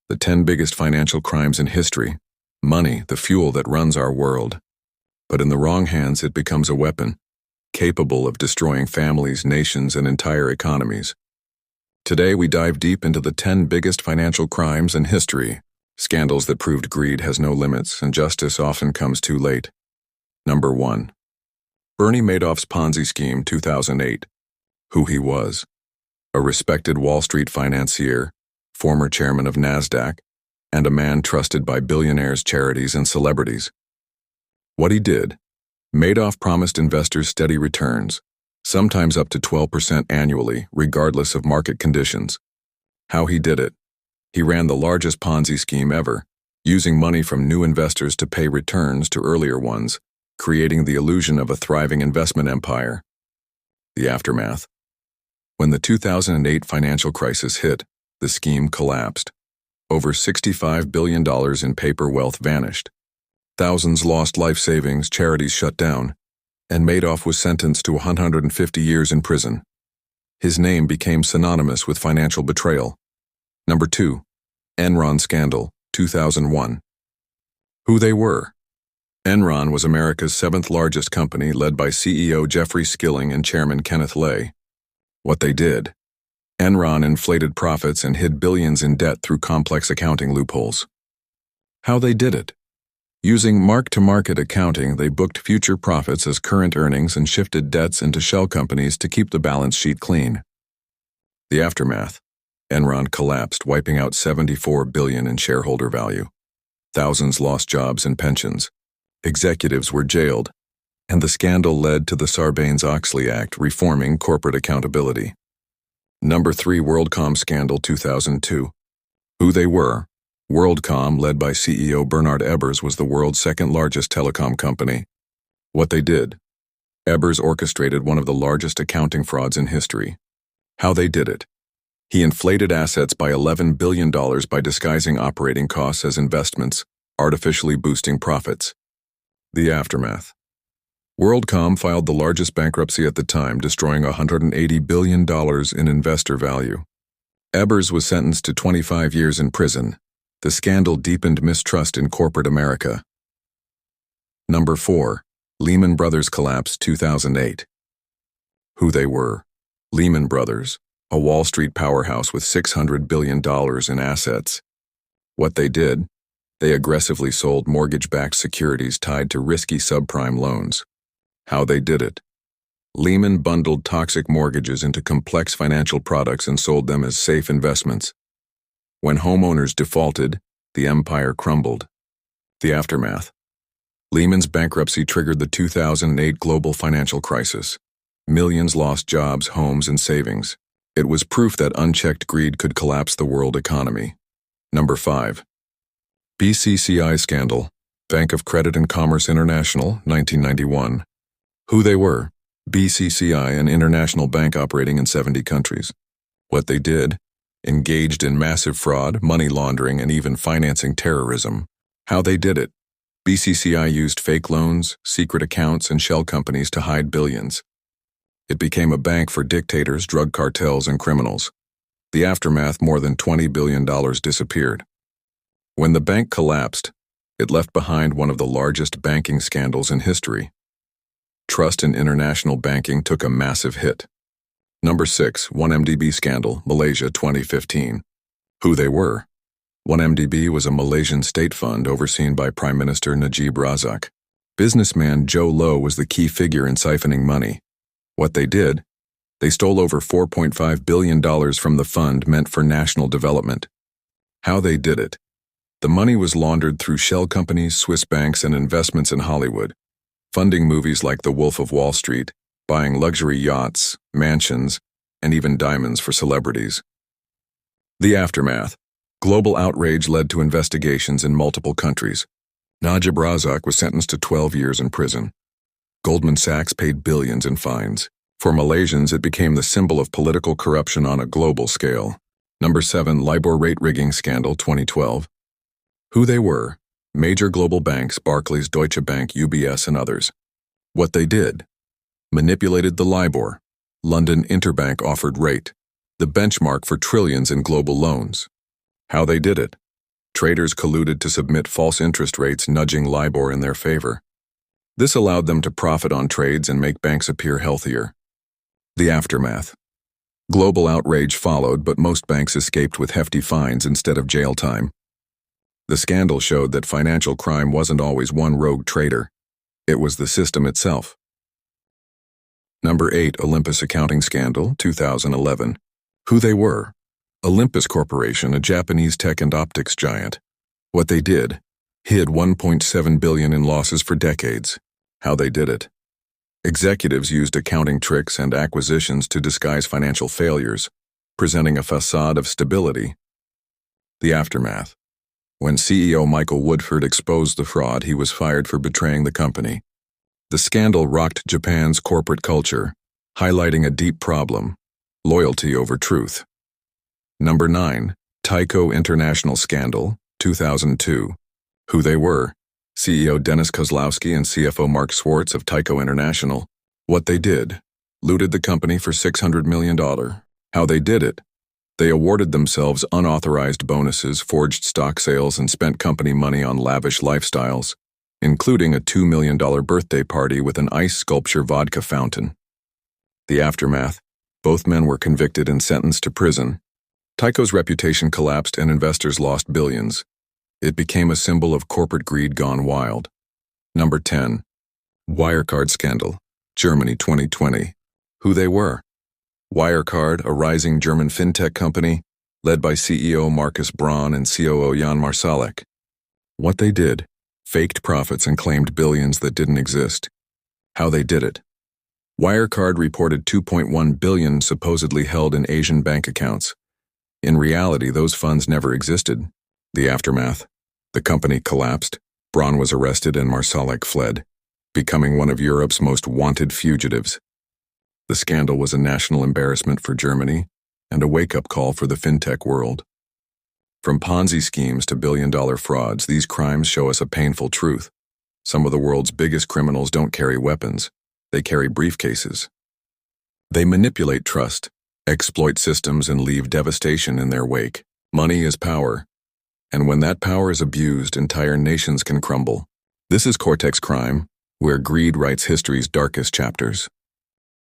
The 10 biggest financial crimes in history. Money, the fuel that runs our world. But in the wrong hands, it becomes a weapon, capable of destroying families, nations, and entire economies. Today, we dive deep into the 10 biggest financial crimes in history, scandals that proved greed has no limits and justice often comes too late. Number 1. Bernie Madoff's Ponzi scheme 2008. Who he was. A respected Wall Street financier, former chairman of NASDAQ, and a man trusted by billionaires, charities, and celebrities. What he did. Madoff promised investors steady returns, sometimes up to 12% annually, regardless of market conditions. How he did it. He ran the largest Ponzi scheme ever, using money from new investors to pay returns to earlier ones, creating the illusion of a thriving investment empire. The aftermath. When the 2008 financial crisis hit, the scheme collapsed. Over $65 billion in paper wealth vanished. Thousands lost life savings, charities shut down, and Madoff was sentenced to 150 years in prison. His name became synonymous with financial betrayal. Number 2. Enron scandal, 2001. Who they were. Enron was America's 7th largest company, led by CEO Jeffrey Skilling and Chairman Kenneth Lay. What they did. Enron inflated profits and hid billions in debt through complex accounting loopholes. How they did it. Using mark-to-market accounting, they booked future profits as current earnings and shifted debts into shell companies to keep the balance sheet clean. The aftermath. Enron collapsed, wiping out $74 billion in shareholder value. Thousands lost jobs and pensions. Executives were jailed, and the scandal led to the Sarbanes-Oxley Act reforming corporate accountability. Number 3. WorldCom scandal 2002. Who they were. WorldCom, led by CEO Bernard Ebbers, was the world's 2nd largest telecom company. What they did. Ebbers orchestrated one of the largest accounting frauds in history. How they did it. He inflated assets by $11 billion by disguising operating costs as investments, artificially boosting profits. The aftermath. WorldCom filed the largest bankruptcy at the time, destroying $180 billion in investor value. Ebbers was sentenced to 25 years in prison. The scandal deepened mistrust in corporate America. Number 4. Lehman Brothers collapse 2008. Who they were. Lehman Brothers, a Wall Street powerhouse with $600 billion in assets. What they did. They aggressively sold mortgage-backed securities tied to risky subprime loans. How they did it. Lehman bundled toxic mortgages into complex financial products and sold them as safe investments. When homeowners defaulted, the empire crumbled. The aftermath. Lehman's bankruptcy triggered the 2008 global financial crisis. Millions lost jobs, homes, and savings. It was proof that unchecked greed could collapse the world economy. Number 5. BCCI scandal, Bank of Credit and Commerce International, 1991. Who they were. BCCI, an international bank operating in 70 countries. What they did. Engaged in massive fraud, money laundering, and even financing terrorism. How they did it. BCCI used fake loans, secret accounts, and shell companies to hide billions. It became a bank for dictators, drug cartels, and criminals. The aftermath, more than $20 billion disappeared. When the bank collapsed, it left behind one of the largest banking scandals in history. Trust in international banking took a massive hit. Number 6. 1MDB scandal, Malaysia 2015. Who they were. 1MDB was a Malaysian state fund overseen by Prime Minister Najib Razak. Businessman Joe Low was the key figure in siphoning money. What they did. They stole over $4.5 billion from the fund meant for national development. How they did it. The money was laundered through shell companies, Swiss banks, and investments in Hollywood, funding movies like The Wolf of Wall Street, buying luxury yachts, mansions, and even diamonds for celebrities. The aftermath. Global outrage led to investigations in multiple countries. Najib Razak was sentenced to 12 years in prison. Goldman Sachs paid billions in fines. For Malaysians, it became the symbol of political corruption on a global scale. Number 7. LIBOR rate rigging scandal 2012. Who they were. Major global banks, Barclays, Deutsche Bank, UBS, and others. What they did. Manipulated the LIBOR, London Interbank Offered Rate, the benchmark for trillions in global loans. How they did it. Traders colluded to submit false interest rates, nudging LIBOR in their favor. This allowed them to profit on trades and make banks appear healthier. The aftermath. Global outrage followed, but most banks escaped with hefty fines instead of jail time. The scandal showed that financial crime wasn't always one rogue trader. It was the system itself. Number 8. Olympus Accounting Scandal, 2011. Who they were. Olympus Corporation, a Japanese tech and optics giant. What they did. Hid $1.7 billion in losses for decades. How they did it. Executives used accounting tricks and acquisitions to disguise financial failures, presenting a facade of stability. The aftermath. When CEO Michael Woodford exposed the fraud, he was fired for betraying the company. The scandal rocked Japan's corporate culture, highlighting a deep problem: loyalty over truth. Number 9. Tyco International Scandal, 2002. Who they were. CEO Dennis Kozlowski and CFO Mark Schwartz of Tyco International. What they did. Looted the company for $600 million. How they did it. They awarded themselves unauthorized bonuses, forged stock sales, and spent company money on lavish lifestyles, including a $2 million birthday party with an ice sculpture vodka fountain. The aftermath. Both men were convicted and sentenced to prison. Tyco's reputation collapsed and investors lost billions. It became a symbol of corporate greed gone wild. Number 10. Wirecard Scandal, Germany 2020. Who they were. Wirecard, a rising German fintech company, led by CEO Markus Braun and COO Jan Marsalek. What they did. Faked profits and claimed billions that didn't exist. How they did it. Wirecard reported $2.1 billion supposedly held in Asian bank accounts. In reality, those funds never existed. The aftermath. The company collapsed, Braun was arrested, and Marsalek fled, becoming one of Europe's most wanted fugitives. The scandal was a national embarrassment for Germany and a wake-up call for the fintech world. From Ponzi schemes to billion-dollar frauds, these crimes show us a painful truth. Some of the world's biggest criminals don't carry weapons. They carry briefcases. They manipulate trust, exploit systems, and leave devastation in their wake. Money is power. And when that power is abused, entire nations can crumble. This is Cortex Crime, where greed writes history's darkest chapters.